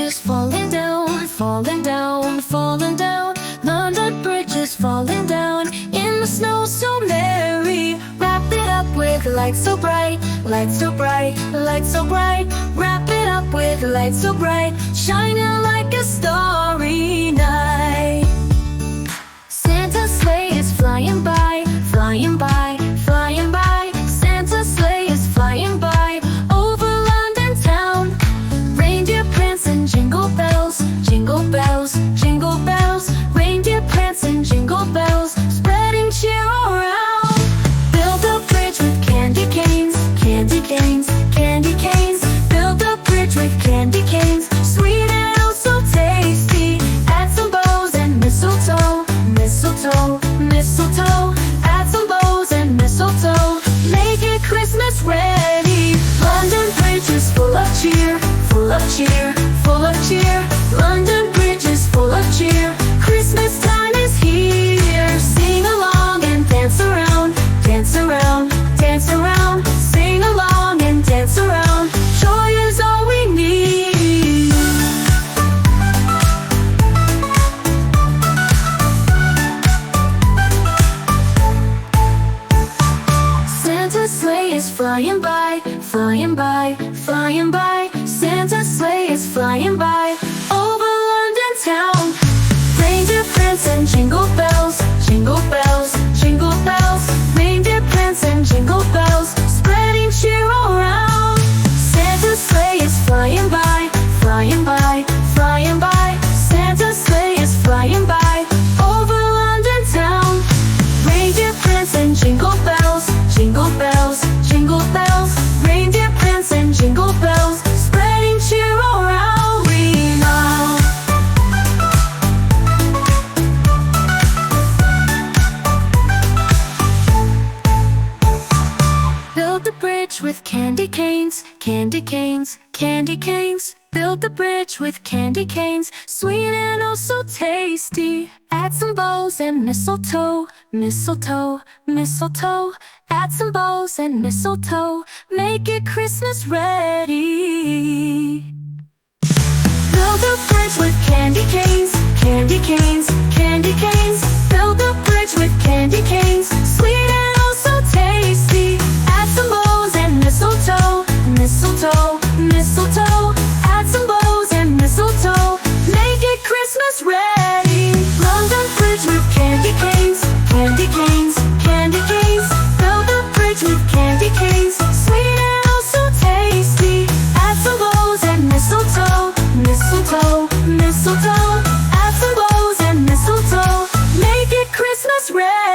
is falling down, falling down, falling down. London Bridge is falling down in the snow so merry. Wrap it up with lights so bright, lights so bright, lights so bright. Wrap it up with lights so bright, shining like a starry night. Santa's sleigh is flying by, flying by, flying by. Santa's sleigh is flying by over London town. Reindeer prance and jingle bells, jingle bells, jingle bells. Reindeer prance and jingle bells, spreading cheer around. Build a bridge with candy canes, candy canes, candy canes. Build a bridge with candy canes, sweet and oh so tasty. Add some bows and mistletoe, mistletoe, mistletoe. Add some bows and mistletoe, make it Christmas ready. London Bridge is full of cheer, full of cheer, full of cheer. London Bridge is full of cheer. Christmas time is here. Sing along and dance around, dance around, dance around. Sing along and dance around. Joy is all we need. Santa's sleigh is flying by, flying by, flying by. Santa's sleigh is flying by over London town. Reindeer prance and jingle bells, jingle bells, jingle bells. Reindeer prance and jingle bells, spreading cheer around. Santa's sleigh is flying by, flying by, flying by. Santa's sleigh is flying by over London town. Reindeer prance and jingle bells, jingle bells, jingle bells. Reindeer prance and jingle bells, spreading cheer around. Ring out. Build the bridge with candy canes, candy canes, candy canes. Build the bridge with candy canes, sweet and oh so tasty. Add some bows and mistletoe, mistletoe, mistletoe. Add some bows and mistletoe, make it Christmas ready. Build a bridge with candy canes, candy canes, candy canes. Build a bridge with candy canes, sweet and oh so tasty. Add some bows and mistletoe, mistletoe, mistletoe. Add some bows and mistletoe, make it Christmas ready. London Bridge with candy canes, candy canes, candy canes. Build a bridge with candy canes, sweet and oh so tasty. Add some bows and mistletoe, mistletoe, mistletoe. Add some bows and mistletoe, make it Christmas ready.